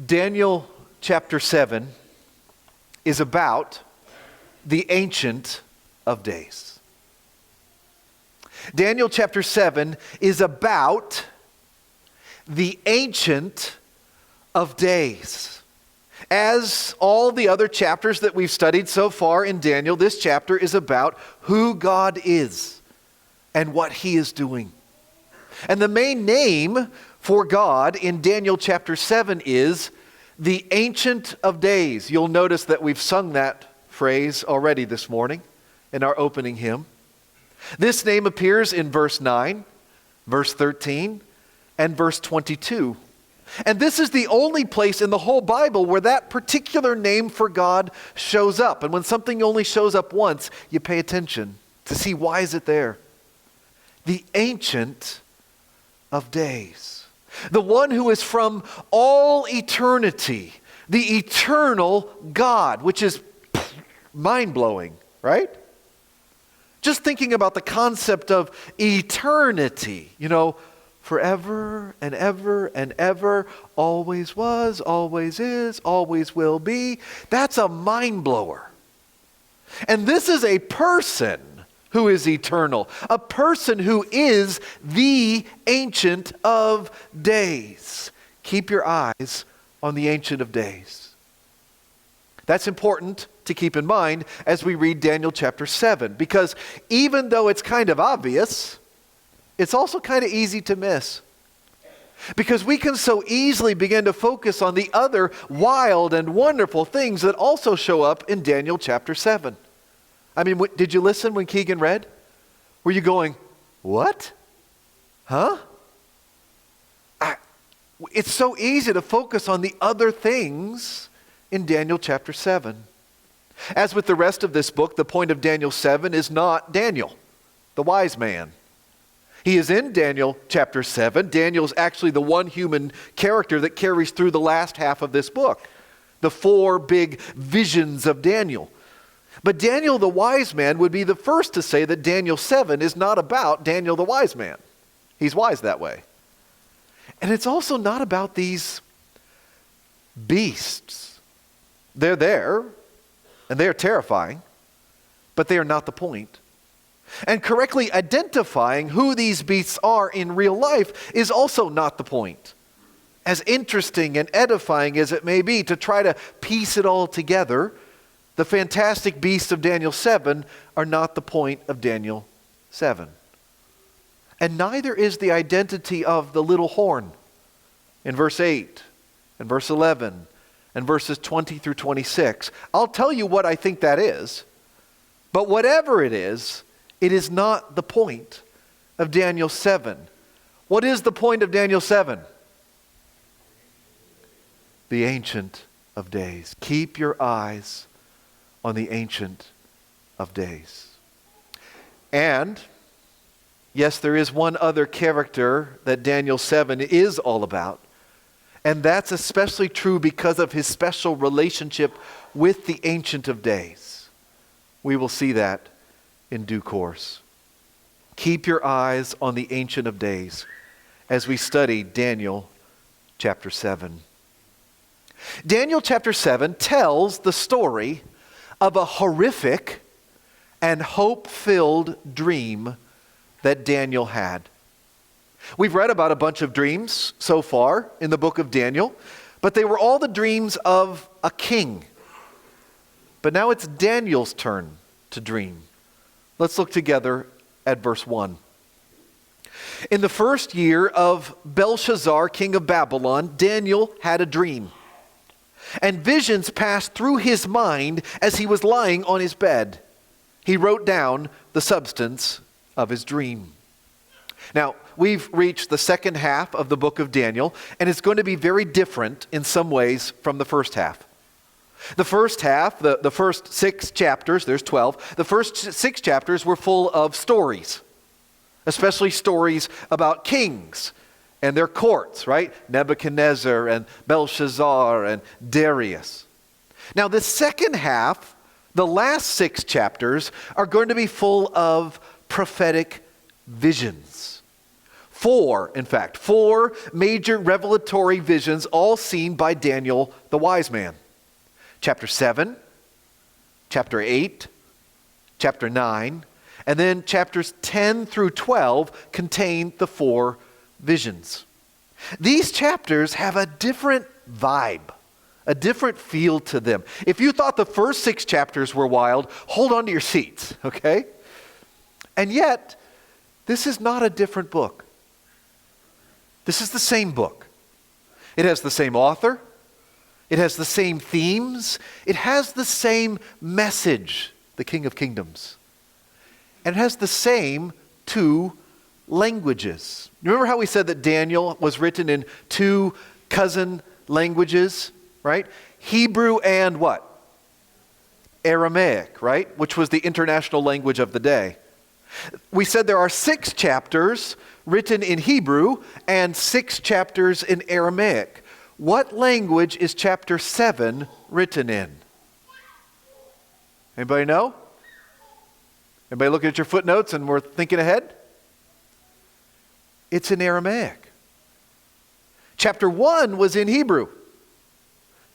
Daniel chapter 7 is about the Ancient of Days. Daniel chapter 7 is about the Ancient of Days. As all the other chapters that we've studied so far in Daniel, this chapter is about who God is and what He is doing. And the main name for God in Daniel chapter 7 is the Ancient of Days. You'll notice that we've sung that phrase already this morning in our opening hymn. This name appears in verse 9, verse 13, and verse 22. And this is the only place in the whole Bible where that particular name for God shows up. And when something only shows up once, you pay attention to see why is it there. The Ancient of Days. The one who is from all eternity. The eternal God, which is mind-blowing, right? Just thinking about the concept of eternity, forever and ever and ever, always was, always is, always will be. That's a mind blower. And this is a person who is eternal, a person who is the Ancient of Days. Keep your eyes on the Ancient of Days. That's important to keep in mind as we read Daniel chapter 7, because even though it's kind of obvious, it's also kind of easy to miss. Because we can so easily begin to focus on the other wild and wonderful things that also show up in Daniel chapter 7. I mean, did you listen when Keegan read? Were you going, what? Huh? It's so easy to focus on the other things in Daniel chapter 7. As with the rest of this book, the point of Daniel 7 is not Daniel, the wise man. He is in Daniel chapter 7. Daniel is actually the one human character that carries through the last half of this book. The four big visions of Daniel. But Daniel the wise man would be the first to say that Daniel 7 is not about Daniel the wise man. He's wise that way. And it's also not about these beasts. They're there, and they are terrifying, but they are not the point. And correctly identifying who these beasts are in real life is also not the point. As interesting and edifying as it may be to try to piece it all together, the fantastic beasts of Daniel 7 are not the point of Daniel 7. And neither is the identity of the little horn in verse 8 and verse 11 and verses 20 through 26. I'll tell you what I think that is, but whatever it is not the point of Daniel 7. What is the point of Daniel 7? The Ancient of Days. Keep your eyes on the Ancient of Days. And, yes, there is one other character that Daniel 7 is all about, and that's especially true because of his special relationship with the Ancient of Days. We will see that in due course. Keep your eyes on the Ancient of Days as we study Daniel chapter 7. Daniel chapter 7 tells the story of a horrific and hope-filled dream that Daniel had. We've read about a bunch of dreams so far in the book of Daniel, but they were all the dreams of a king. But now it's Daniel's turn to dream. Let's look together at verse 1. In the first year of Belshazzar, king of Babylon, Daniel had a dream. And visions passed through his mind as he was lying on his bed. He wrote down the substance of his dream. Now, we've reached the second half of the book of Daniel, and it's going to be very different in some ways from the first half. The first half, the first 6 chapters, there's 12, the first 6 chapters were full of stories, especially stories about kings and their courts, right? Nebuchadnezzar and Belshazzar and Darius. Now, the second half, the last 6 chapters, are going to be full of prophetic visions, Four major revelatory visions, all seen by Daniel the wise man. Chapter 7, chapter 8, chapter 9, and then chapters 10 through 12 contain the four visions. These chapters have a different vibe, a different feel to them. If you thought the first 6 chapters were wild, hold on to your seats, okay? And yet, this is not a different book. This is the same book. It has the same author. It has the same themes. It has the same message, the King of Kingdoms. And it has the same 2 languages. Remember how we said that Daniel was written in 2 cousin languages, right? Hebrew and what? Aramaic, right? Which was the international language of the day. We said there are 6 chapters written in Hebrew and 6 chapters in Aramaic. What language is chapter 7 written in? Anybody know? Anybody looking at your footnotes and we're thinking ahead? It's in Aramaic. Chapter 1 was in Hebrew.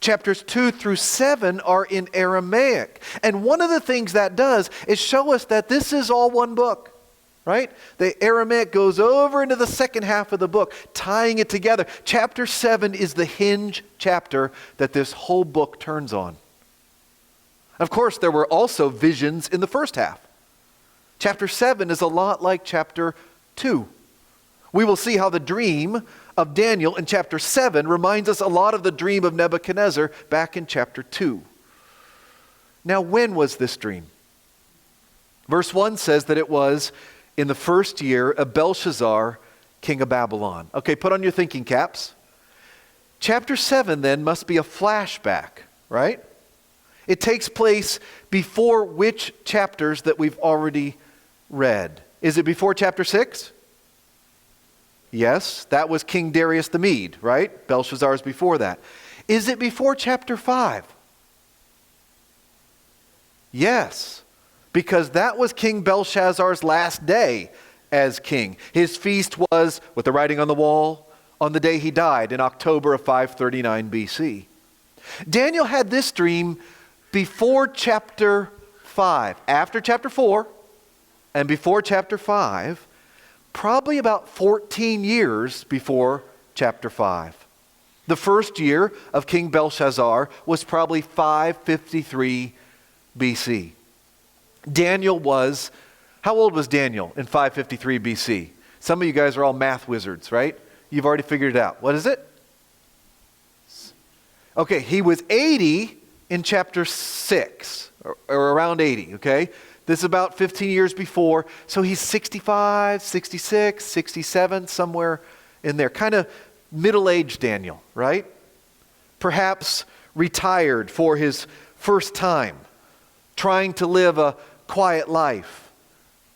Chapters 2 through 7 are in Aramaic. And one of the things that does is show us that this is all one book, right? The Aramaic goes over into the second half of the book, tying it together. Chapter 7 is the hinge chapter that this whole book turns on. Of course, there were also visions in the first half. Chapter 7 is a lot like chapter 2. We will see how the dream of Daniel in chapter 7 reminds us a lot of the dream of Nebuchadnezzar back in chapter 2. Now, when was this dream? Verse 1 says that it was in the first year of Belshazzar, king of Babylon. Okay, put on your thinking caps. Chapter 7 then must be a flashback, right? It takes place before which chapters that we've already read? Is it before chapter 6? Yes, that was King Darius the Mede, right? Belshazzar is before that. Is it before chapter 5? Yes, because that was King Belshazzar's last day as king. His feast was, with the writing on the wall, on the day he died in October of 539 BC. Daniel had this dream before chapter 5. After chapter 4 and before chapter 5, probably about 14 years before chapter 5. The first year of King Belshazzar was probably 553 BC. Daniel was, how old was Daniel in 553 BC? Some of you guys are all math wizards, right? You've already figured it out. What is it? Okay, he was 80 in chapter 6, or around 80, okay? This is about 15 years before, so he's 65, 66, 67, somewhere in there. Kind of middle-aged Daniel, right? Perhaps retired for his first time, trying to live a quiet life,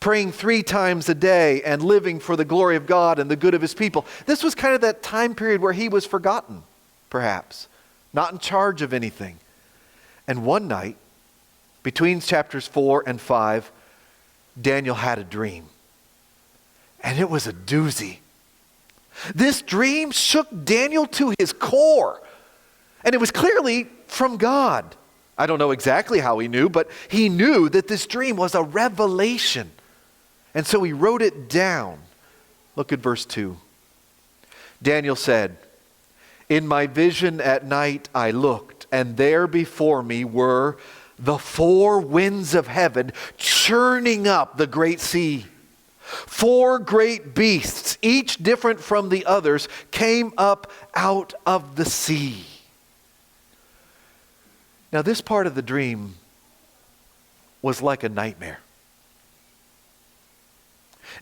praying 3 times a day and living for the glory of God and the good of his people. This was kind of that time period where he was forgotten, perhaps, not in charge of anything. And one night, between chapters 4 and 5, Daniel had a dream. And it was a doozy. This dream shook Daniel to his core. And it was clearly from God. I don't know exactly how he knew, but he knew that this dream was a revelation. And so he wrote it down. Look at verse 2. Daniel said, "In my vision at night I looked, and there before me were the 4 winds of heaven churning up the great sea. 4 great beasts, each different from the others, came up out of the sea." Now, this part of the dream was like a nightmare.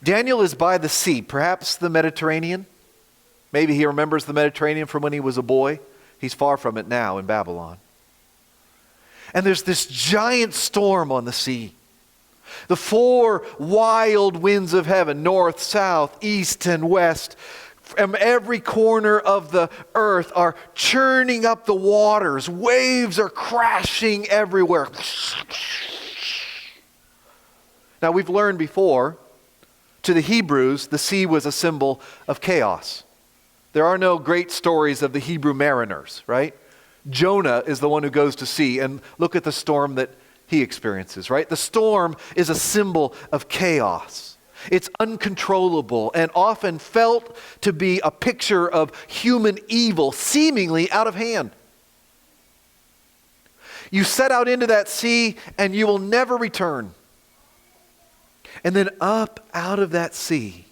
Daniel is by the sea, perhaps the Mediterranean. Maybe he remembers the Mediterranean from when he was a boy. He's far from it now in Babylon. And there's this giant storm on the sea. The 4 wild winds of heaven, north, south, east, and west, from every corner of the earth are churning up the waters. Waves are crashing everywhere. Now, we've learned before To the Hebrews, the sea was a symbol of chaos. There are no great stories of the Hebrew mariners, right? Jonah is the one who goes to sea, and look at the storm that he experiences, right? The storm is a symbol of chaos. It's uncontrollable and often felt to be a picture of human evil, seemingly out of hand. You set out into that sea and you will never return. And then up out of that sea,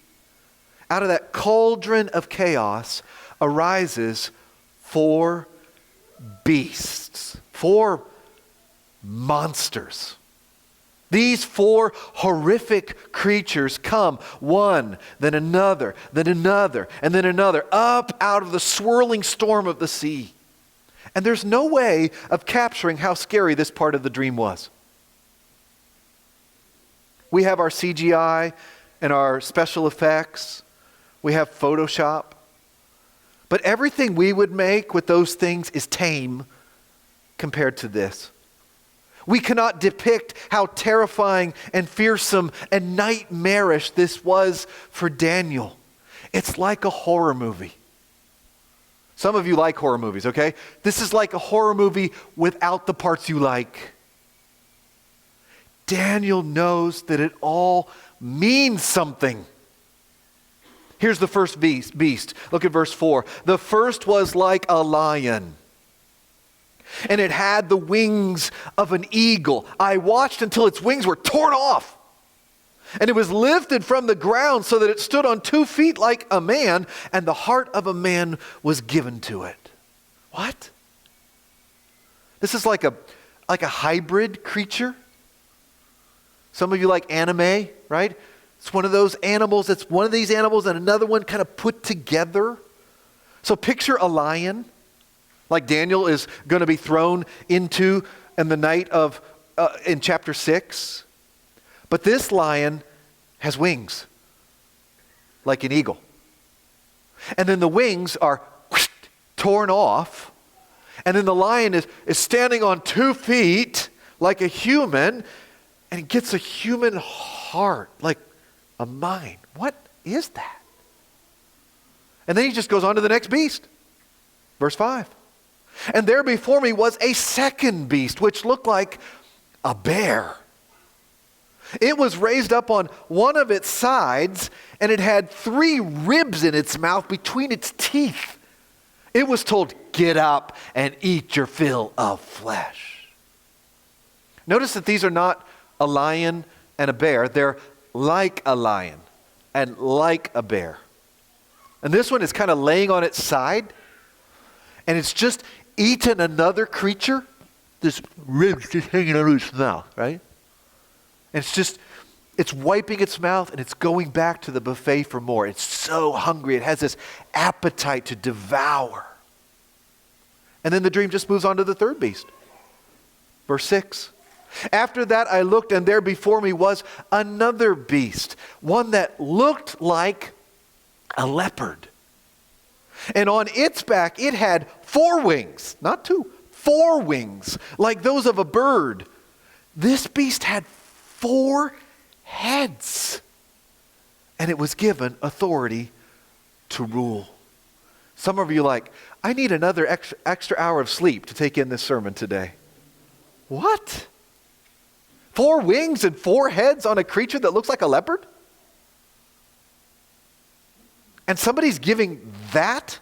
out of that cauldron of chaos, arises 4 beasts, 4 monsters. These 4 horrific creatures come, one, then another, then another, and then another, up out of the swirling storm of the sea. And there's no way of capturing how scary this part of the dream was. We have our CGI and our special effects. We have Photoshop. But everything we would make with those things is tame compared to this. We cannot depict how terrifying and fearsome and nightmarish this was for Daniel. It's like a horror movie. Some of you like horror movies, okay? This is like a horror movie without the parts you like. Daniel knows that it all means something. Here's the first beast. Look at verse 4. The first was like a lion, and it had the wings of an eagle. I watched until its wings were torn off, and it was lifted from the ground so that it stood on 2 feet like a man, and the heart of a man was given to it. What? This is like a hybrid creature. Some of you like anime, right? It's one of those animals. It's one of these animals and another one kind of put together. So picture a lion, like Daniel is going to be thrown into in the night of, in chapter 6. But this lion has wings, like an eagle. And then the wings are torn off. And then the lion is standing on 2 feet, like a human, and he gets a human heart, like a mind. What is that? And then he just goes on to the next beast. Verse 5. And there before me was a second beast, which looked like a bear. It was raised up on one of its sides, and it had 3 ribs in its mouth between its teeth. It was told, get up and eat your fill of flesh. Notice that these are not a lion and a bear. They're like a lion and like a bear. And this one is kind of laying on its side, and it's just eaten another creature. This ribs just hanging out of its mouth, right? And it's wiping its mouth and it's going back to the buffet for more. It's so hungry. It has this appetite to devour. And then the dream just moves on to the third beast. Verse 6. After that I looked, and there before me was another beast, one that looked like a leopard. And on its back it had 4 wings, not 2, 4 wings, like those of a bird. This beast had 4 heads, and it was given authority to rule. Some of you are like, I need another extra hour of sleep to take in this sermon today. What? 4 wings and 4 heads on a creature that looks like a leopard? And somebody's giving that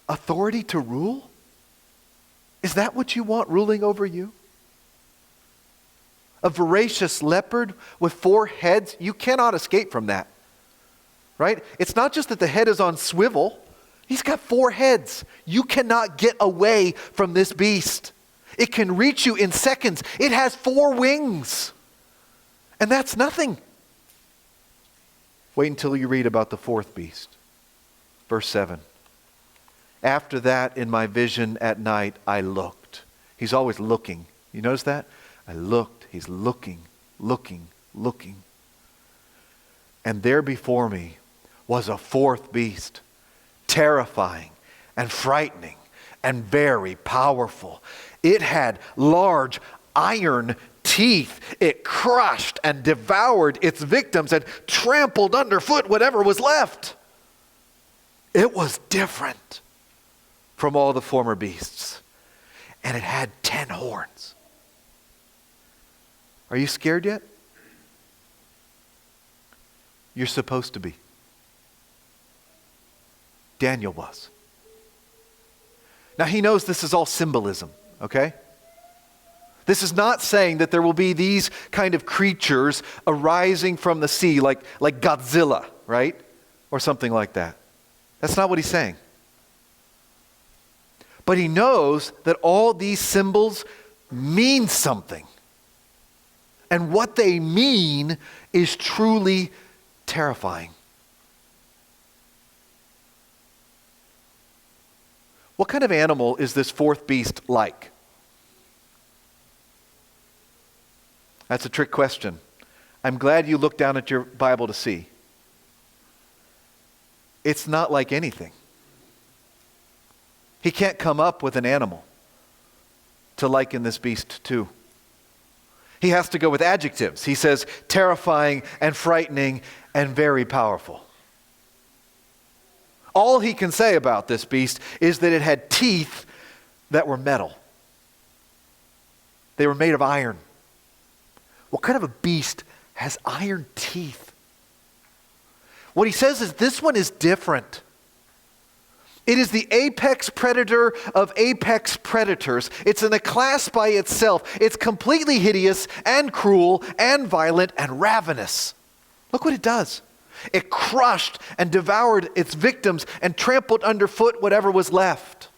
authority to rule? Is that what you want ruling over you? A voracious leopard with 4 heads? You cannot escape from that. Right? It's not just that the head is on swivel. He's got 4 heads. You cannot get away from this beast. It can reach you in seconds. It has 4 wings. And that's nothing. Wait until you read about the 4th beast. Verse 7. After that, in my vision at night, I looked. He's always looking. You notice that? I looked. He's looking, looking, looking. And there before me was a 4th beast, terrifying and frightening and very powerful. It had large iron teeth teeth, it crushed and devoured its victims and trampled underfoot whatever was left. It was different from all the former beasts, and it had 10 horns. Are you scared yet? You're supposed to be. Daniel was. Now he knows this is all symbolism, okay? This is not saying that there will be these kind of creatures arising from the sea like Godzilla, right? Or something like that. That's not what he's saying. But he knows that all these symbols mean something. And what they mean is truly terrifying. What kind of animal is this fourth beast like? That's a trick question. I'm glad you looked down at your Bible to see. It's not like anything. He can't come up with an animal to liken this beast to. He has to go with adjectives. He says terrifying and frightening and very powerful. All he can say about this beast is that it had teeth that were metal. They were made of iron. What kind of a beast has iron teeth? What he says is this one is different. It is the apex predator of apex predators. It's in a class by itself. It's completely hideous and cruel and violent and ravenous. Look what it does. It crushed and devoured its victims and trampled underfoot whatever was left.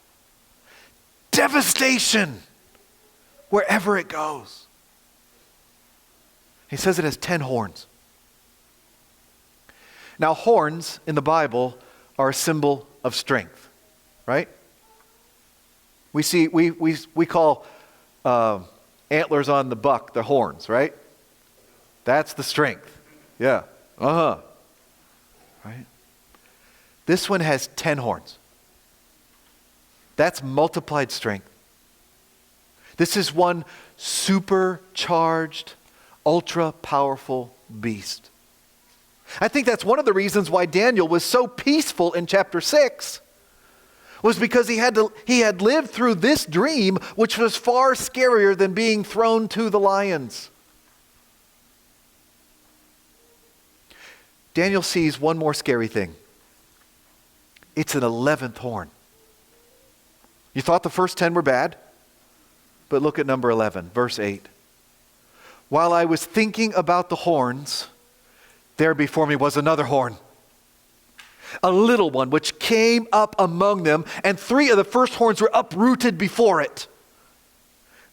Devastation wherever it goes. He says it has 10 horns. Now, horns in the Bible are a symbol of strength, right? We call antlers on the buck the horns, right? That's the strength. Yeah. Right? This one has 10 horns. That's multiplied strength. This is one supercharged, ultra-powerful beast. I think that's one of the reasons why Daniel was so peaceful in chapter 6, was because he had lived through this dream, which was far scarier than being thrown to the lions. Daniel sees one more scary thing. It's an 11th horn. You thought the first 10 were bad? But look at number 11, verse 8. While I was thinking about the horns, there before me was another horn, a little one which came up among them, and 3 of the first horns were uprooted before it.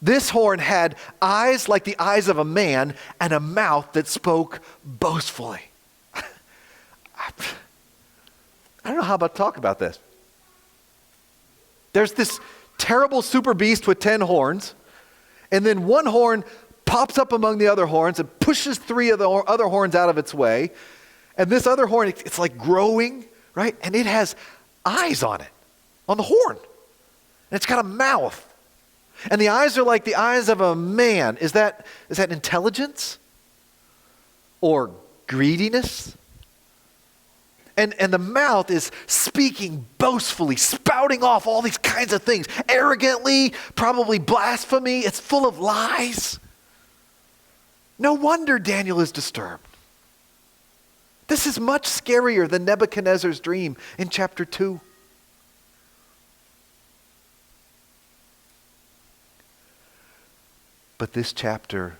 This horn had eyes like the eyes of a man and a mouth that spoke boastfully. I don't know how about talk about this. There's this terrible super beast with 10 horns, and then one horn pops up among the other horns and pushes 3 of the other horns out of its way. And this other horn, it's like growing, right? And it has eyes on it, on the horn. And it's got a mouth. And the eyes are like the eyes of a man. Is that intelligence? Or greediness? And the mouth is speaking boastfully, spouting off all these kinds of things. Arrogantly, probably blasphemy. It's full of lies. No wonder Daniel is disturbed. This is much scarier than Nebuchadnezzar's dream in chapter 2. But this chapter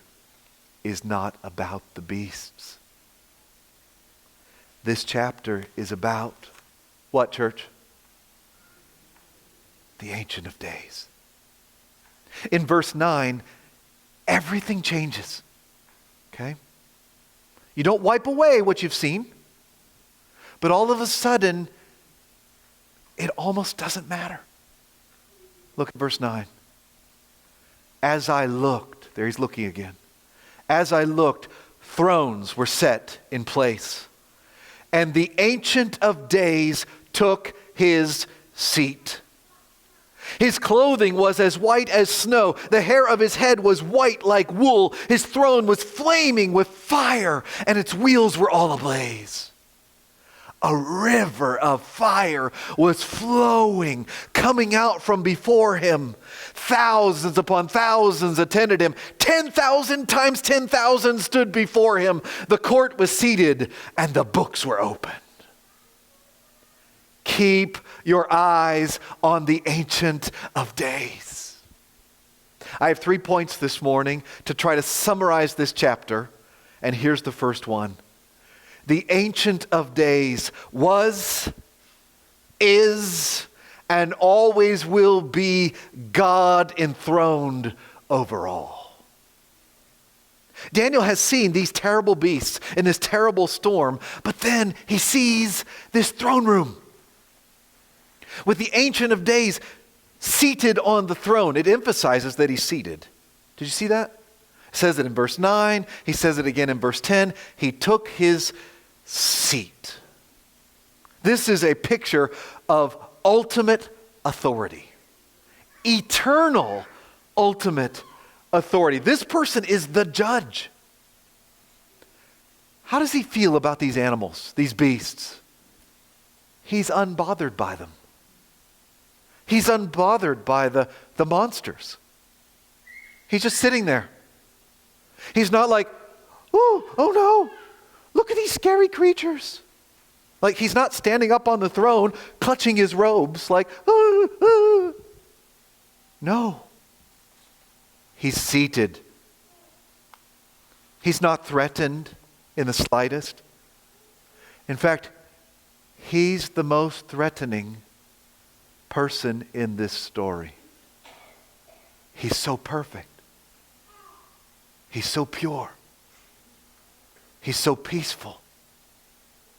is not about the beasts. This chapter is about what, church? The Ancient of Days. In verse 9, everything changes. Okay? You don't wipe away what you've seen, but all of a sudden, it almost doesn't matter. Look at verse 9. As I looked, there he's looking again. As I looked, thrones were set in place, and the Ancient of Days took his seat. His clothing was as white as snow. The hair of his head was white like wool. His throne was flaming with fire, and its wheels were all ablaze. A river of fire was flowing, coming out from before him. Thousands upon thousands attended him. 10,000 times 10,000 stood before him. The court was seated, and the books were opened. Keep your eyes on the Ancient of Days. I have 3 points this morning to try to summarize this chapter, and here's the first one. The Ancient of Days was, is, and always will be God enthroned over all. Daniel has seen these terrible beasts in this terrible storm, but then he sees this throne room with the Ancient of Days seated on the throne. It emphasizes that he's seated. Did you see that? It says it in verse 9. He says it again in verse 10. He took his seat. This is a picture of ultimate authority. Eternal ultimate authority. This person is the judge. How does he feel about these animals, these beasts? He's unbothered by them. He's unbothered by the monsters. He's just sitting there. He's not like, oh no, look at these scary creatures. Like he's not standing up on the throne, clutching his robes like, No. He's seated. He's not threatened in the slightest. In fact, he's the most threatening person in this story. He's so perfect. He's so pure. He's so peaceful.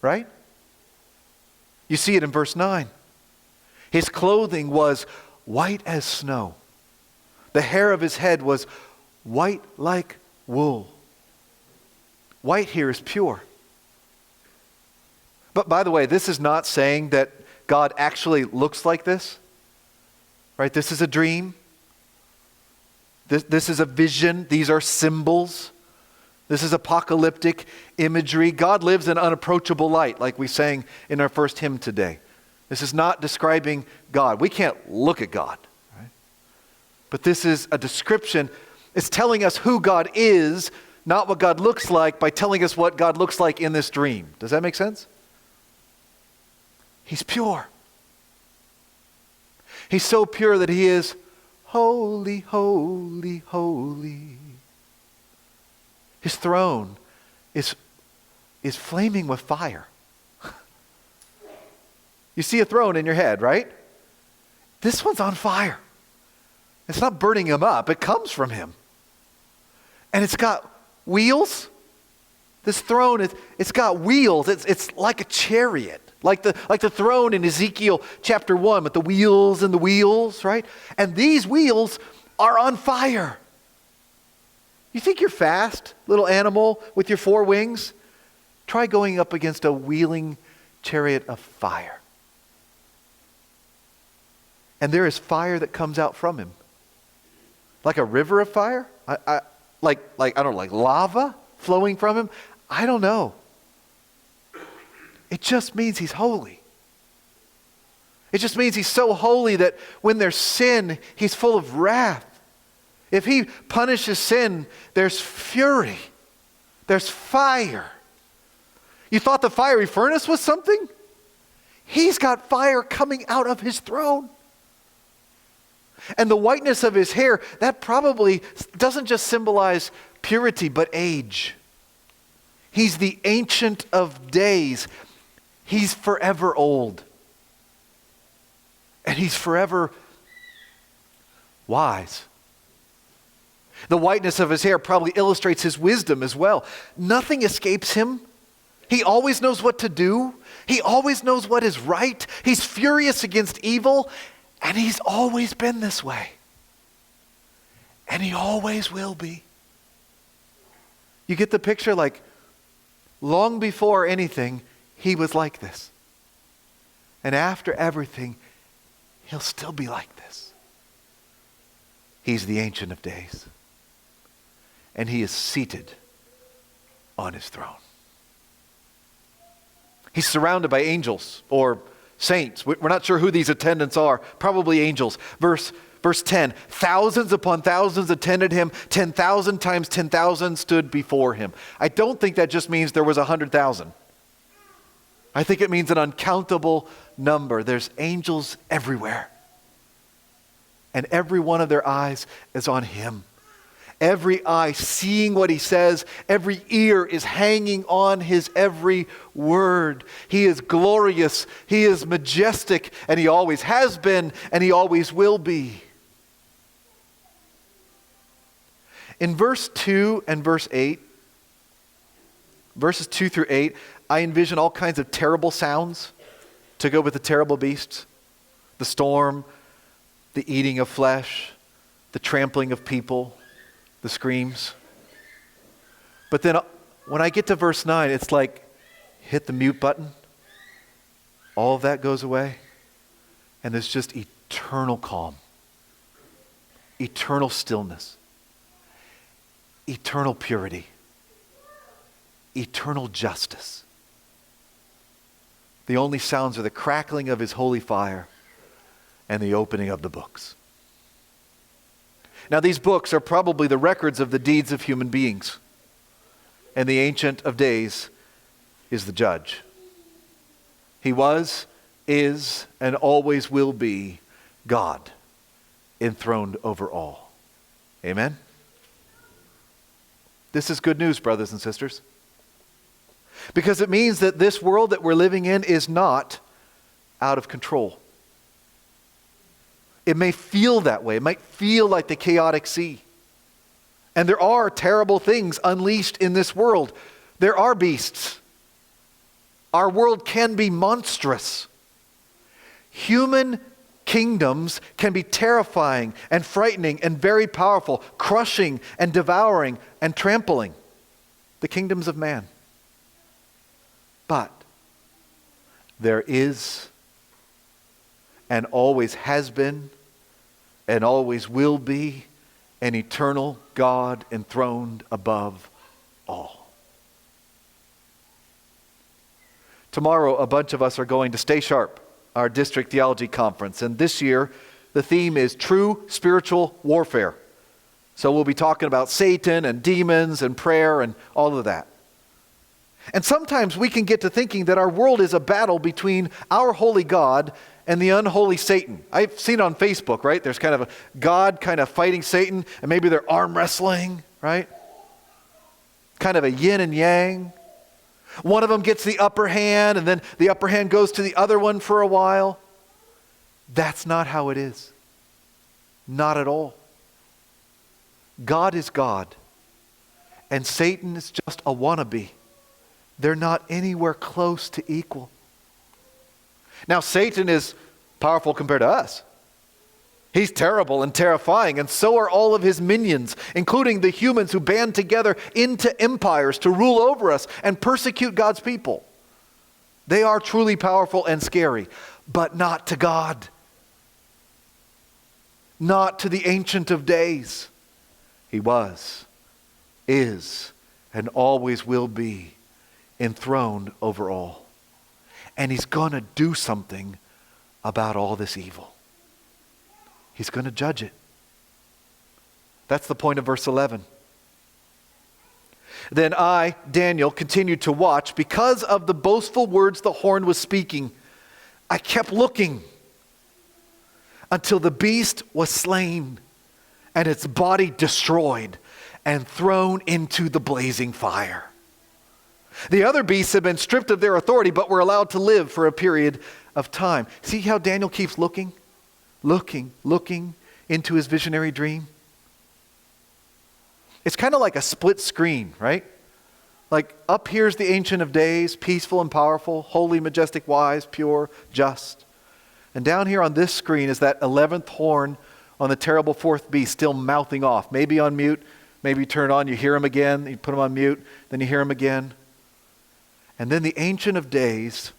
Right? You see it in verse 9. His clothing was white as snow. The hair of his head was white like wool. White here is pure. But by the way, this is not saying that God actually looks like this. Right? This is a dream. This is a vision. These are symbols. This is apocalyptic imagery. God lives in unapproachable light, like we sang in our first hymn today. This is not describing God. We can't look at God. Right? But this is a description. It's telling us who God is, not what God looks like, by telling us what God looks like in this dream. Does that make sense? He's pure. He's so pure that he is holy, holy, holy. His throne is flaming with fire. You see a throne in your head, right? This one's on fire. It's not burning him up. It comes from him. And it's got wheels. This throne, it's got wheels. It's like a chariot. Like the throne in Ezekiel chapter 1 with the wheels and the wheels, right? And these wheels are on fire. You think you're fast, little animal with your 4 wings? Try going up against a wheeling chariot of fire. And there is fire that comes out from him. Like a river of fire? Like lava flowing from him? I don't know. It just means he's holy. It just means he's so holy that when there's sin, he's full of wrath. If he punishes sin, there's fury. There's fire. You thought the fiery furnace was something? He's got fire coming out of his throne. And the whiteness of his hair, that probably doesn't just symbolize purity, but age. He's the Ancient of Days. He's forever old. And he's forever wise. The whiteness of his hair probably illustrates his wisdom as well. Nothing escapes him. He always knows what to do. He always knows what is right. He's furious against evil, and he's always been this way. And he always will be. You get the picture? Like, long before anything, he was like this. And after everything, he'll still be like this. He's the Ancient of Days. And he is seated on his throne. He's surrounded by angels or saints. We're not sure who these attendants are. Probably angels. Verse 10, thousands upon thousands attended him. 10,000 times 10,000 stood before him. I don't think that just means there was 100,000. I think it means an uncountable number. There's angels everywhere. And every one of their eyes is on him. Every eye seeing what he says, every ear is hanging on his every word. He is glorious, he is majestic, and he always has been, and he always will be. In verse 2 and verse 8, verses 2 through 8, I envision all kinds of terrible sounds to go with the terrible beasts. The storm, the eating of flesh, the trampling of people, the screams. But then when I get to verse 9, it's like, hit the mute button. All of that goes away. And there's just eternal calm, eternal stillness, eternal purity, eternal justice. The only sounds are the crackling of his holy fire and the opening of the books. Now, these books are probably the records of the deeds of human beings. And the Ancient of Days is the judge. He was, is, and always will be God, enthroned over all. Amen? This is good news, brothers and sisters. Because it means that this world that we're living in is not out of control. It may feel that way. It might feel like the chaotic sea. And there are terrible things unleashed in this world. There are beasts. Our world can be monstrous. Human kingdoms can be terrifying and frightening and very powerful, crushing and devouring and trampling the kingdoms of man. But there is and always has been and always will be an eternal God enthroned above all. Tomorrow, a bunch of us are going to Stay Sharp, our district theology conference. And this year, the theme is true spiritual warfare. So we'll be talking about Satan and demons and prayer and all of that. And sometimes we can get to thinking that our world is a battle between our holy God and the unholy Satan. I've seen it on Facebook, right? There's kind of a God kind of fighting Satan, and maybe they're arm wrestling, right? Kind of a yin and yang. One of them gets the upper hand, and then the upper hand goes to the other one for a while. That's not how it is. Not at all. God is God, and Satan is just a wannabe. They're not anywhere close to equal. Now, Satan is powerful compared to us. He's terrible and terrifying, and so are all of his minions, including the humans who band together into empires to rule over us and persecute God's people. They are truly powerful and scary, but not to God. Not to the Ancient of Days. He was, is, and always will be enthroned over all. And he's going to do something about all this evil. He's going to judge it. That's the point of verse 11. Then I, Daniel, continued to watch because of the boastful words the horn was speaking. I kept looking until the beast was slain and its body destroyed and thrown into the blazing fire. The other beasts had been stripped of their authority, but were allowed to live for a period of time. See how Daniel keeps looking into his visionary dream? It's kind of like a split screen, right? Like up here's the Ancient of Days, peaceful and powerful, holy, majestic, wise, pure, just. And down here on this screen is that 11th horn on the terrible fourth beast still mouthing off. Maybe on mute, maybe you turn it on, you hear him again, you put him on mute, then you hear him again. And then the Ancient of Days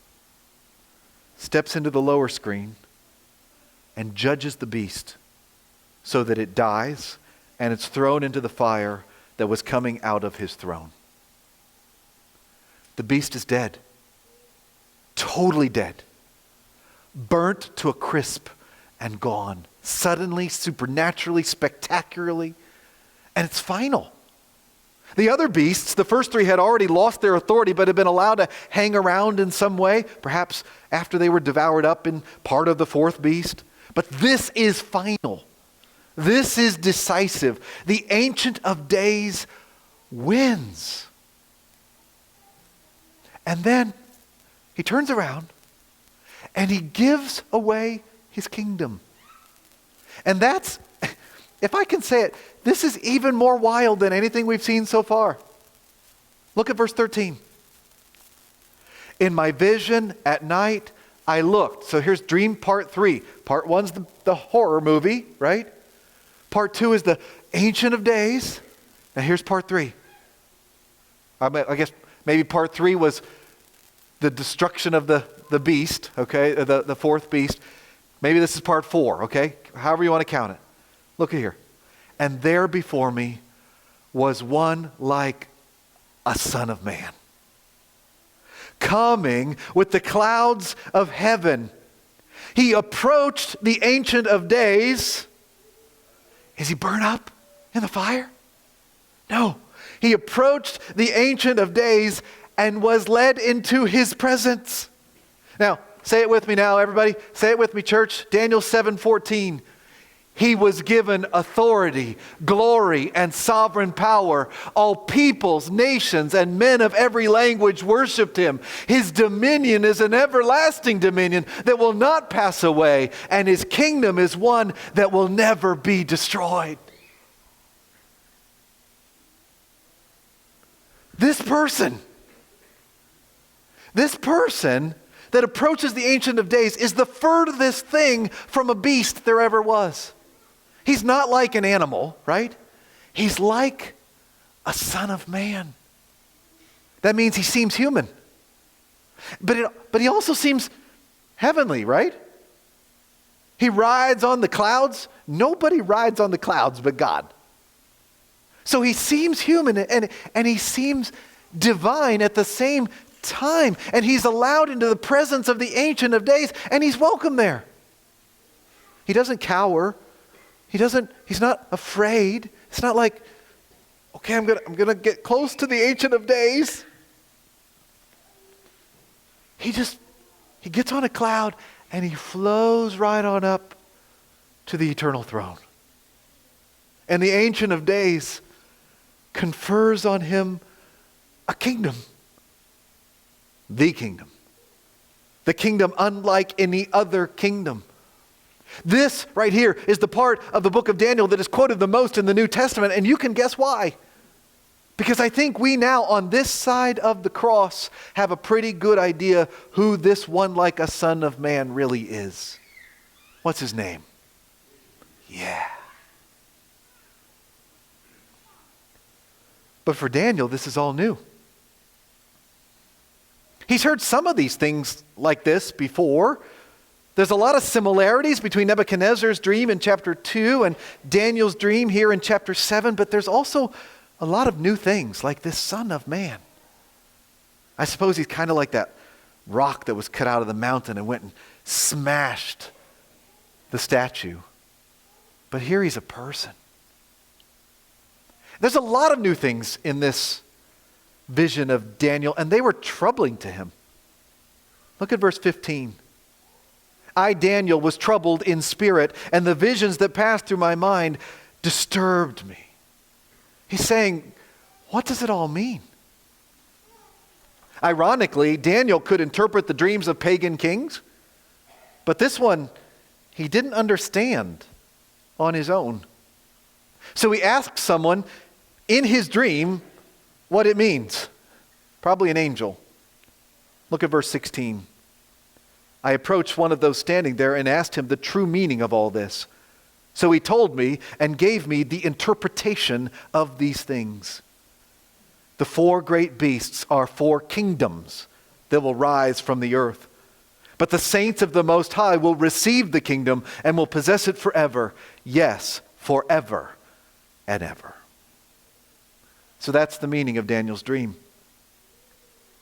steps into the lower screen and judges the beast so that it dies, and it's thrown into the fire that was coming out of his throne. The beast is dead. Totally dead. Burnt to a crisp and gone. Suddenly, supernaturally, spectacularly. And it's final. The other beasts, the first three, had already lost their authority but had been allowed to hang around in some way, perhaps after they were devoured up in part of the fourth beast. But this is final. This is decisive. The Ancient of Days wins. And then he turns around and he gives away his kingdom. And that's, if I can say it, this is even more wild than anything we've seen so far. Look at verse 13. In my vision at night, I looked. So here's dream part 3. Part 1's the horror movie, right? Part 2 is the Ancient of Days. Now here's part 3. I guess maybe part 3 was the destruction of the beast, okay? The fourth beast. Maybe this is part 4, okay? However you want to count it. Look at here. And there before me was one like a son of man, coming with the clouds of heaven. He approached the Ancient of Days. Is he burned up in the fire? No. He approached the Ancient of Days and was led into his presence. Now, say it with me now, everybody. Say it with me, church. Daniel 7:14. He was given authority, glory, and sovereign power. All peoples, nations, and men of every language worshiped him. His dominion is an everlasting dominion that will not pass away, and his kingdom is one that will never be destroyed. This person that approaches the Ancient of Days is the furthest thing from a beast there ever was. He's not like an animal, right? He's like a son of man. That means he seems human. But he also seems heavenly, right? He rides on the clouds. Nobody rides on the clouds but God. So he seems human and he seems divine at the same time. And he's allowed into the presence of the Ancient of Days, and he's welcome there. He doesn't cower. He's not afraid. It's not like, okay, I'm gonna get close to the Ancient of Days. He gets on a cloud and he flows right on up to the eternal throne. And the Ancient of Days confers on him a kingdom. The kingdom. The kingdom unlike any other kingdom. This right here is the part of the book of Daniel that is quoted the most in the New Testament, and you can guess why. Because I think we now on this side of the cross have a pretty good idea who this one like a son of man really is. What's his name? Yeah. But for Daniel, this is all new. He's heard some of these things like this before. There's a lot of similarities between Nebuchadnezzar's dream in chapter 2 and Daniel's dream here in chapter 7, but there's also a lot of new things like this Son of Man. I suppose he's kind of like that rock that was cut out of the mountain and went and smashed the statue. But here he's a person. There's a lot of new things in this vision of Daniel, and they were troubling to him. Look at verse 15. I, Daniel, was troubled in spirit, and the visions that passed through my mind disturbed me. He's saying, what does it all mean? Ironically, Daniel could interpret the dreams of pagan kings, but this one, he didn't understand on his own. So he asked someone in his dream what it means. Probably an angel. Look at verse 16. I approached one of those standing there and asked him the true meaning of all this. So he told me and gave me the interpretation of these things. The 4 great beasts are 4 kingdoms that will rise from the earth. But the saints of the Most High will receive the kingdom and will possess it forever. Yes, forever and ever. So that's the meaning of Daniel's dream.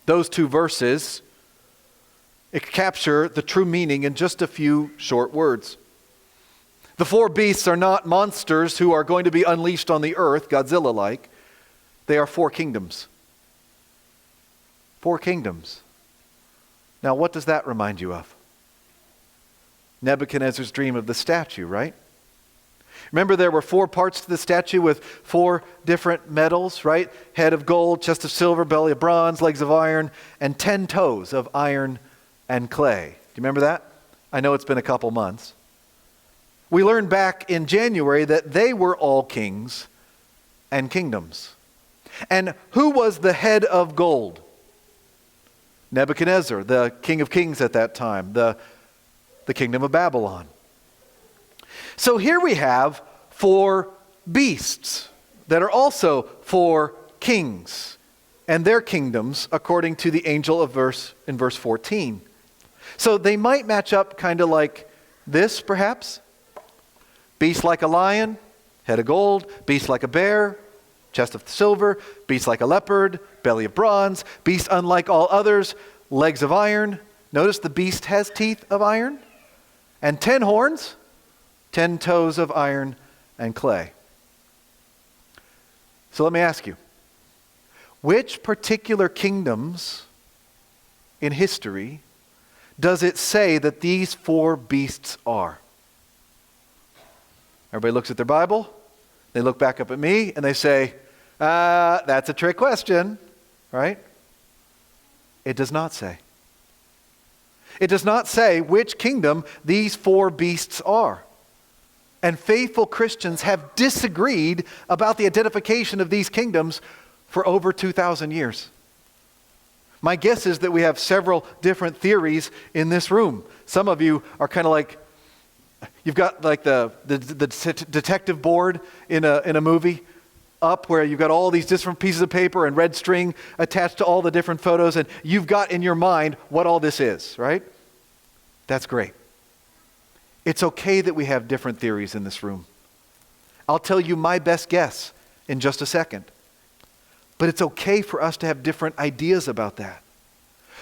Those two verses capture the true meaning in just a few short words. The four beasts are not monsters who are going to be unleashed on the earth, Godzilla-like. They are four kingdoms. Four kingdoms. Now, what does that remind you of? Nebuchadnezzar's dream of the statue, right? Remember, there were four parts to the statue with four different metals, right? Head of gold, chest of silver, belly of bronze, legs of iron, and 10 toes of iron and clay. Do you remember that? I know it's been a couple months. We learned back in January that they were all kings and kingdoms. And who was the head of gold? Nebuchadnezzar, the king of kings at that time, the kingdom of Babylon. So here we have four beasts that are also four kings and their kingdoms according to the angel of in verse 14. So they might match up kind of like this perhaps. Beast like a lion, head of gold. Beast like a bear, chest of silver. Beast like a leopard, belly of bronze. Beast unlike all others, legs of iron. Notice the beast has teeth of iron. And 10 horns, 10 toes of iron and clay. So let me ask you, which particular kingdoms in history does it say that these four beasts are? Everybody looks at their Bible, they look back up at me, and they say, that's a trick question, right? It does not say. It does not say which kingdom these four beasts are. And faithful Christians have disagreed about the identification of these kingdoms for over 2,000 years. My guess is that we have several different theories in this room. Some of you are kind of like, you've got like the detective board in a movie up where you've got all these different pieces of paper and red string attached to all the different photos, and you've got in your mind what all this is, right? That's great. It's okay that we have different theories in this room. I'll tell you my best guess in just a second. But it's okay for us to have different ideas about that.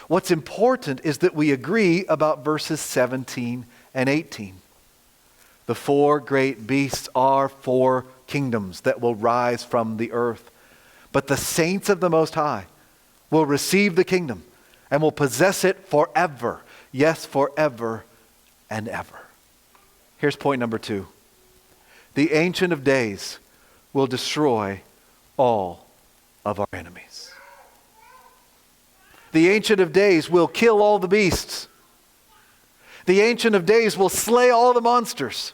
What's important is that we agree about verses 17 and 18. The four great beasts are four kingdoms that will rise from the earth. But the saints of the Most High will receive the kingdom and will possess it forever. Yes, forever and ever. Here's point number 2. The Ancient of Days will destroy all of our enemies. The Ancient of Days will kill all the beasts. The Ancient of Days will slay all the monsters.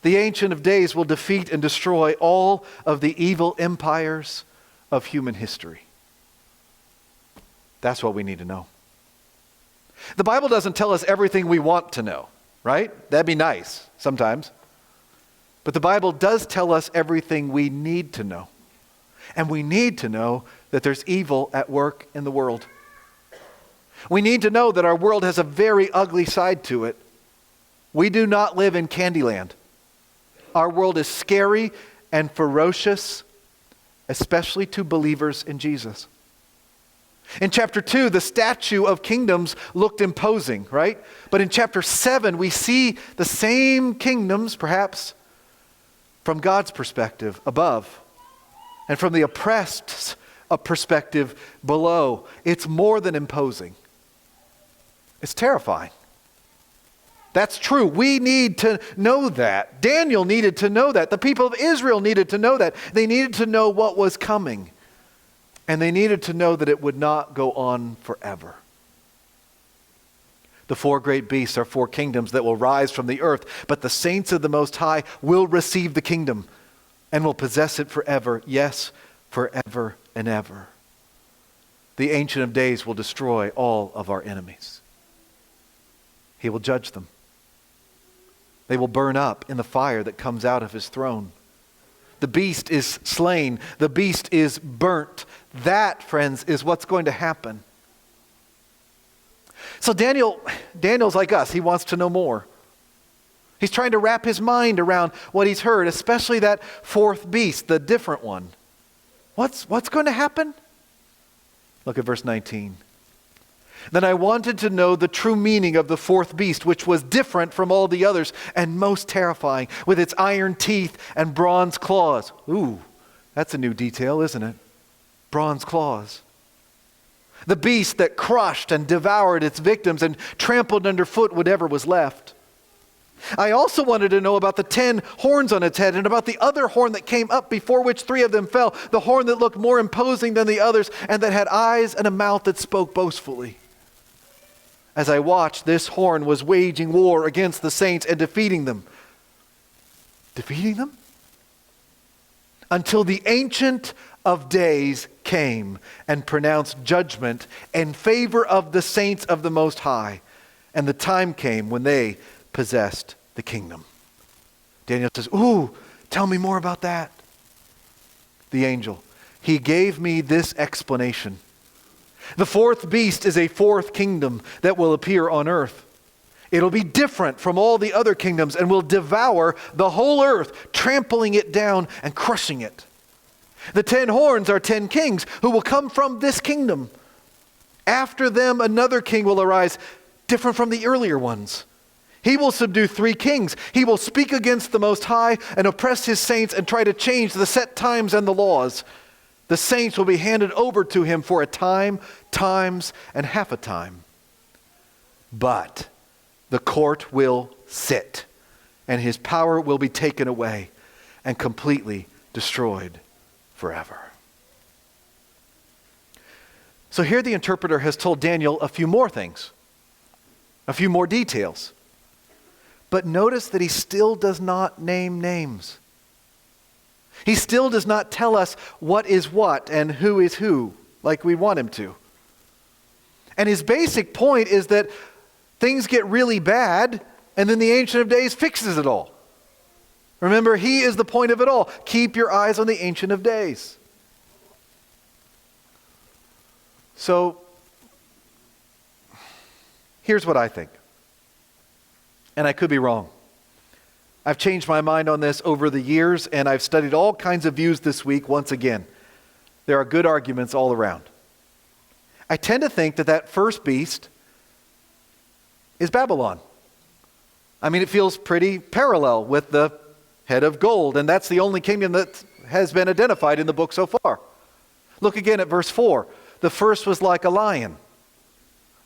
The Ancient of Days will defeat and destroy all of the evil empires of human history. That's what we need to know. The Bible doesn't tell us everything we want to know, right? That'd be nice sometimes. But the Bible does tell us everything we need to know. And we need to know that there's evil at work in the world. We need to know that our world has a very ugly side to it. We do not live in Candyland. Our world is scary and ferocious, especially to believers in Jesus. In chapter 2, the statue of kingdoms looked imposing, right? But in chapter 7, we see the same kingdoms, perhaps, from God's perspective above. And from the oppressed's perspective below. It's more than imposing. It's terrifying. That's true. We need to know that. Daniel needed to know that. The people of Israel needed to know that. They needed to know what was coming. And they needed to know that it would not go on forever. The four great beasts are four kingdoms that will rise from the earth, but the saints of the Most High will receive the kingdom and will possess it forever, yes, forever and ever. The Ancient of Days will destroy all of our enemies. He will judge them. They will burn up in the fire that comes out of his throne. The beast is slain. The beast is burnt. That, friends, is what's going to happen. So Daniel's like us. He wants to know more. He's trying to wrap his mind around what he's heard, especially that fourth beast, the different one. What's going to happen? Look at verse 19. Then I wanted to know the true meaning of the fourth beast, which was different from all the others and most terrifying, with its iron teeth and bronze claws. Ooh, that's a new detail, isn't it? Bronze claws. The beast that crushed and devoured its victims and trampled underfoot whatever was left. I also wanted to know about the 10 horns on its head and about the other horn that came up before which 3 of them fell, the horn that looked more imposing than the others and that had eyes and a mouth that spoke boastfully. As I watched, this horn was waging war against the saints and defeating them. Defeating them? Until the Ancient of Days came and pronounced judgment in favor of the saints of the Most High. And the time came when they possessed the kingdom. Daniel says, ooh, tell me more about that. The angel, he gave me this explanation. The fourth beast is a fourth kingdom that will appear on earth. It'll be different from all the other kingdoms and will devour the whole earth, trampling it down and crushing it. The 10 horns are 10 kings who will come from this kingdom. After them, another king will arise, different from the earlier ones. He will subdue 3 kings. He will speak against the Most High and oppress his saints and try to change the set times and the laws. The saints will be handed over to him for a time, times, and half a time. But the court will sit, and his power will be taken away and completely destroyed forever. So here the interpreter has told Daniel a few more things, a few more details. But notice that he still does not name names. He still does not tell us what is what and who is who, like we want him to. And his basic point is that things get really bad, and then the Ancient of Days fixes it all. Remember, he is the point of it all. Keep your eyes on the Ancient of Days. So, here's what I think. And I could be wrong. I've changed my mind on this over the years, and I've studied all kinds of views this week once again. There are good arguments all around. I tend to think that that first beast is Babylon. I mean, it feels pretty parallel with the head of gold, and that's the only kingdom that has been identified in the book so far. Look again at verse 4. The first was like a lion.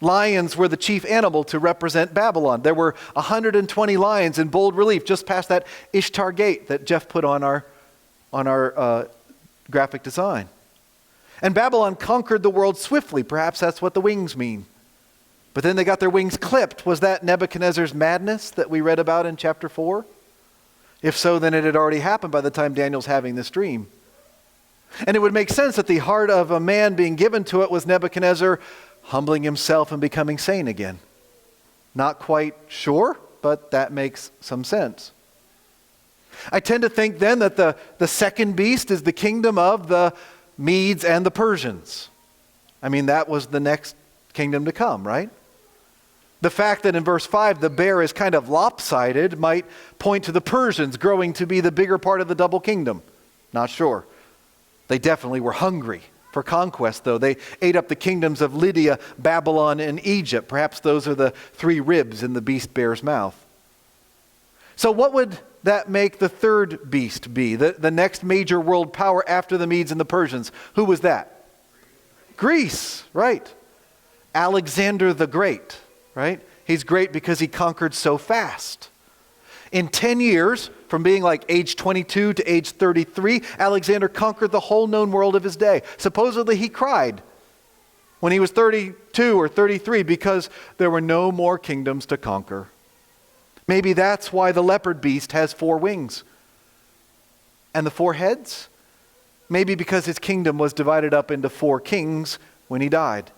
Lions were the chief animal to represent Babylon. There were 120 lions in bold relief just past that Ishtar gate that Jeff put on our graphic design. And Babylon conquered the world swiftly. Perhaps that's what the wings mean. But then they got their wings clipped. Was that Nebuchadnezzar's madness that we read about in chapter 4? If so, then it had already happened by the time Daniel's having this dream. And it would make sense that the heart of a man being given to it was Nebuchadnezzar humbling himself and becoming sane again. Not quite sure, but that makes some sense. I tend to think then that the second beast is the kingdom of the Medes and the Persians. I mean, that was the next kingdom to come, right? The fact that in verse 5 the bear is kind of lopsided might point to the Persians growing to be the bigger part of the double kingdom. Not sure. They definitely were hungry for conquest, though. They ate up the kingdoms of Lydia, Babylon, and Egypt. Perhaps those are the 3 ribs in the beast bear's mouth. So what would that make the third beast be? The next major world power after the Medes and the Persians. Who was that? Greece, right. Alexander the Great, right? He's great because he conquered so fast. In 10 years, from being like age 22 to age 33, Alexander conquered the whole known world of his day. Supposedly he cried when he was 32 or 33 because there were no more kingdoms to conquer. Maybe that's why the leopard beast has 4 wings. And the 4 heads? Maybe because his kingdom was divided up into 4 kings when he died.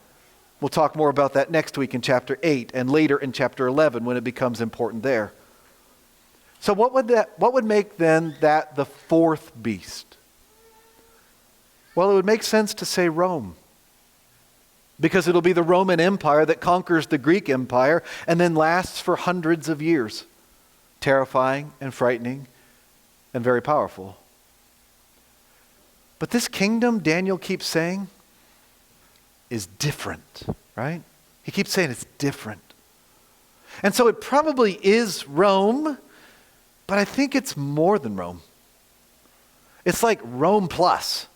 We'll talk more about that next week in chapter 8 and later in chapter 11 when it becomes important there. So what would make then that the fourth beast? Well, it would make sense to say Rome. Because it'll be the Roman Empire that conquers the Greek Empire and then lasts for hundreds of years. terrifying and frightening and very powerful. But this kingdom, Daniel keeps saying, is different, right? He keeps saying it's different. And so it probably is Rome, but I think it's more than Rome. It's like Rome plus,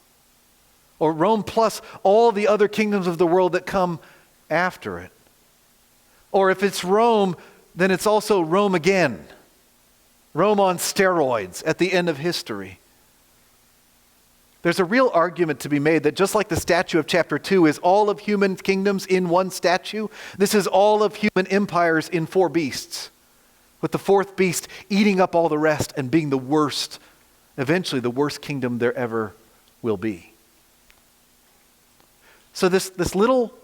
or Rome plus all the other kingdoms of the world that come after it. Or if it's Rome, then it's also Rome again. Rome on steroids at the end of history. There's a real argument to be made that just like the statue of chapter 2 is all of human kingdoms in one statue, this is all of human empires in 4 beasts, with the 4th beast eating up all the rest and being the worst, eventually the worst kingdom there ever will be. So this little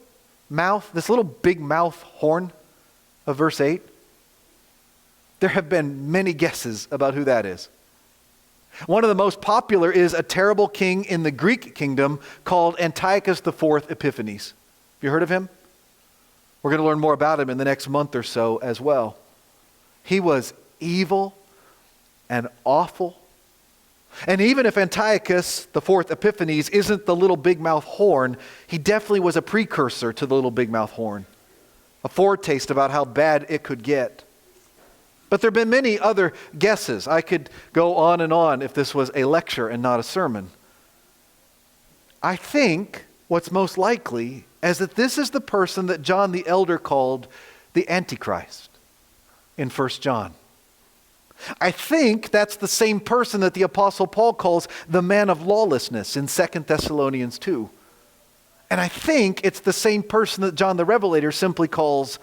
big mouth horn of verse 8, there have been many guesses about who that is. One of the most popular is a terrible king in the Greek kingdom called Antiochus IV Epiphanes. Have you heard of him? We're going to learn more about him in the next month or so as well. He was evil and awful. And even if Antiochus IV Epiphanes isn't the little big mouth horn, he definitely was a precursor to the little big mouth horn. A foretaste about how bad it could get. But there have been many other guesses. I could go on and on if this was a lecture and not a sermon. I think what's most likely is that this is the person that John the Elder called the Antichrist in 1 John. I think that's the same person that the Apostle Paul calls the man of lawlessness in 2 Thessalonians 2. And I think it's the same person that John the Revelator simply calls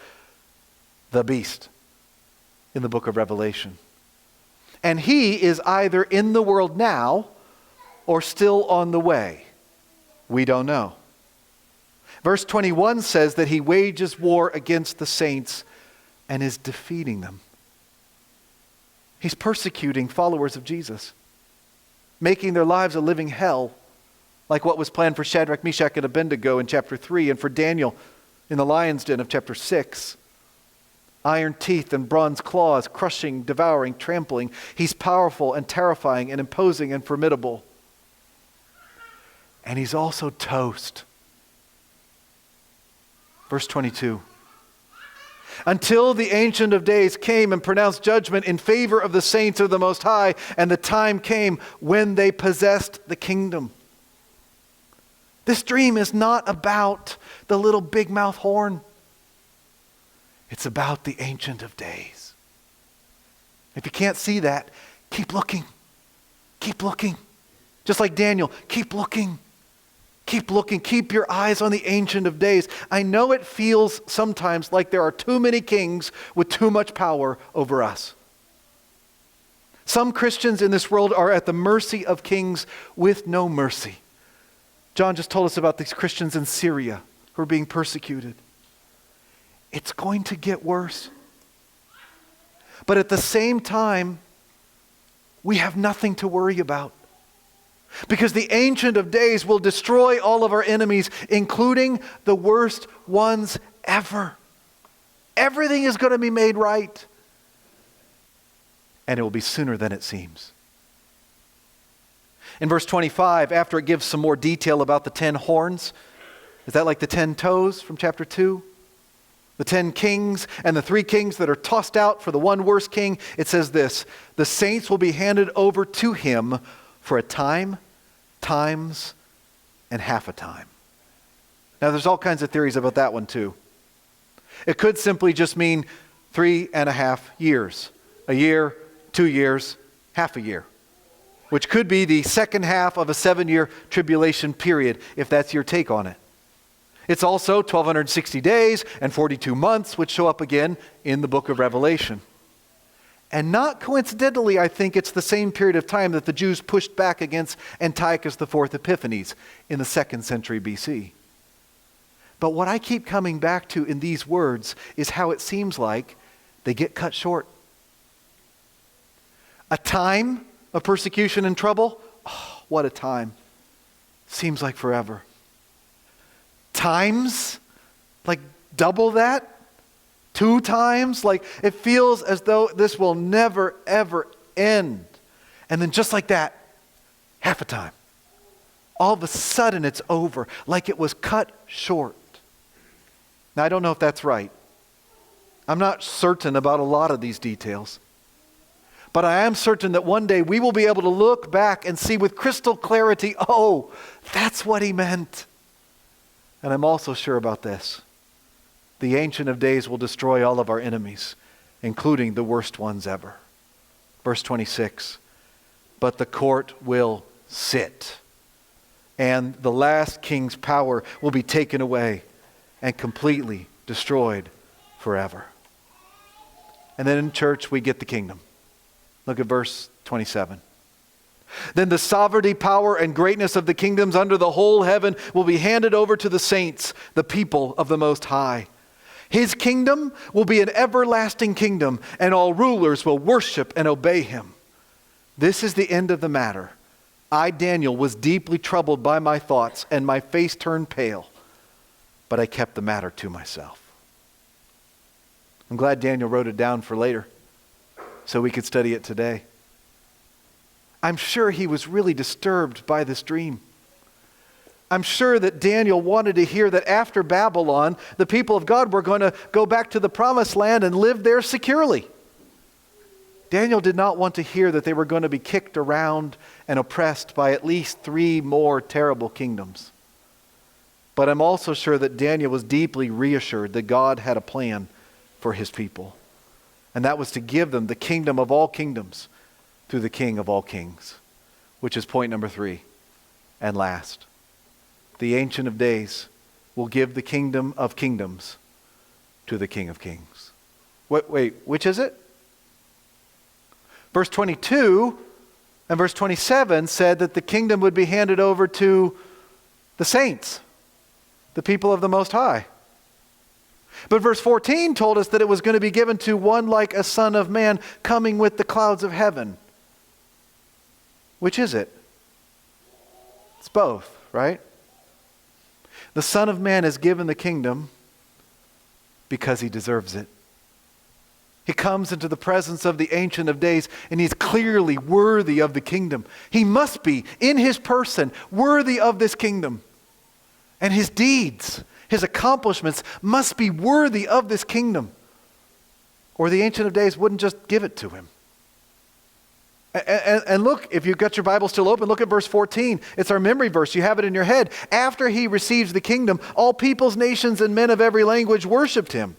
the beast in the book of Revelation. And he is either in the world now or still on the way. We don't know. Verse 21 says that he wages war against the saints and is defeating them. He's persecuting followers of Jesus, making their lives a living hell, like what was planned for Shadrach, Meshach, and Abednego in chapter 3, and for Daniel in the lion's den of chapter 6. Iron teeth and bronze claws, crushing, devouring, trampling. He's powerful and terrifying and imposing and formidable. And he's also toast. Verse 22. Until the Ancient of Days came and pronounced judgment in favor of the saints of the Most High, and the time came when they possessed the kingdom. This dream is not about the little big mouth horn. It's about the Ancient of Days. If you can't see that, keep looking. Keep looking. Just like Daniel, keep looking. Keep looking. Keep your eyes on the Ancient of Days. I know it feels sometimes like there are too many kings with too much power over us. Some Christians in this world are at the mercy of kings with no mercy. John just told us about these Christians in Syria who are being persecuted. It's going to get worse. But at the same time, we have nothing to worry about. Because the Ancient of Days will destroy all of our enemies, including the worst ones ever. Everything is going to be made right. And it will be sooner than it seems. In verse 25, after it gives some more detail about the 10 horns, is that like the 10 toes from chapter 2? The 10 kings and the 3 kings that are tossed out for the one worst king, it says this: the saints will be handed over to him for a time, times, and half a time. Now there's all kinds of theories about that one too. It could simply just mean 3.5 years. A year, 2 years, half a year. Which could be the second half of a 7-year tribulation period, if that's your take on it. It's also 1,260 days and 42 months, which show up again in the book of Revelation. And not coincidentally, I think it's the same period of time that the Jews pushed back against Antiochus IV Epiphanes in the 2nd century BC. But what I keep coming back to in these words is how it seems like they get cut short. A time of persecution and trouble, oh, what a time. Seems like forever. Times, like double that, 2 times. Like it feels as though this will never, ever end. And then just like that, half a time. All of a sudden it's over, like it was cut short. Now I don't know if that's right. I'm not certain about a lot of these details. But I am certain that one day we will be able to look back and see with crystal clarity, oh, that's what he meant. And I'm also sure about this. The Ancient of Days will destroy all of our enemies, including the worst ones ever. Verse 26, but the court will sit, and the last king's power will be taken away and completely destroyed forever. And then in church we get the kingdom. Look at verse 27. Then the sovereignty, power, and greatness of the kingdoms under the whole heaven will be handed over to the saints, the people of the Most High. His kingdom will be an everlasting kingdom, and all rulers will worship and obey him. This is the end of the matter. I, Daniel, was deeply troubled by my thoughts, and my face turned pale, but I kept the matter to myself. I'm glad Daniel wrote it down for later, so we could study it today. I'm sure he was really disturbed by this dream. I'm sure that Daniel wanted to hear that after Babylon, the people of God were going to go back to the promised land and live there securely. Daniel did not want to hear that they were going to be kicked around and oppressed by at least 3 more terrible kingdoms. But I'm also sure that Daniel was deeply reassured that God had a plan for his people. And that was to give them the kingdom of all kingdoms through the King of all kings, which is point number 3 and last. The Ancient of Days will give the kingdom of kingdoms to the King of kings. Wait, which is it? Verse 22 and verse 27 said that the kingdom would be handed over to the saints, the people of the Most High. But verse 14 told us that it was going to be given to one like a son of man coming with the clouds of heaven. Which is it? It's both, right? The Son of Man is given the kingdom because he deserves it. He comes into the presence of the Ancient of Days, and he's clearly worthy of the kingdom. He must be, in his person, worthy of this kingdom. And his deeds, his accomplishments must be worthy of this kingdom, or the Ancient of Days wouldn't just give it to him. And look, if you've got your Bible still open, look at verse 14. It's our memory verse. You have it in your head. After he receives the kingdom, all peoples, nations, and men of every language worshiped him.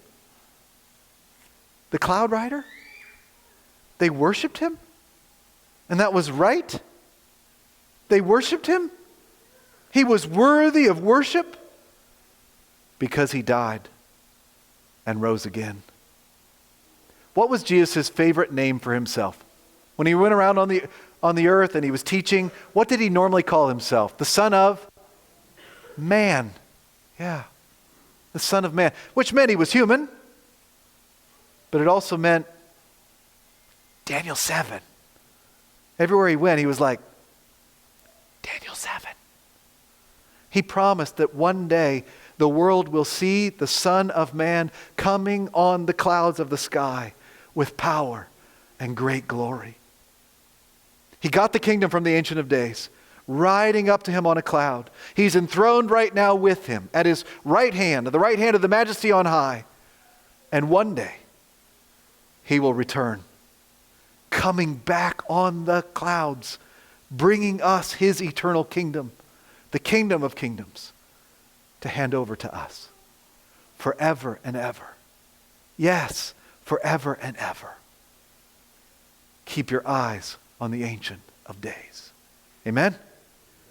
The cloud rider? They worshiped him? And that was right? They worshiped him? He was worthy of worship because he died and rose again. What was Jesus' favorite name for himself? When he went around on the earth and he was teaching, what did he normally call himself? The Son of Man. Yeah, the Son of Man, which meant he was human, but it also meant Daniel 7. Everywhere he went, he was like, Daniel 7. He promised that one day the world will see the Son of Man coming on the clouds of the sky with power and great glory. He got the kingdom from the Ancient of Days, riding up to him on a cloud. He's enthroned right now with him at his right hand, at the right hand of the Majesty on high. And one day, he will return, coming back on the clouds, bringing us his eternal kingdom, the kingdom of kingdoms, to hand over to us forever and ever. Yes, forever and ever. Keep your eyes on the Ancient of Days. Amen?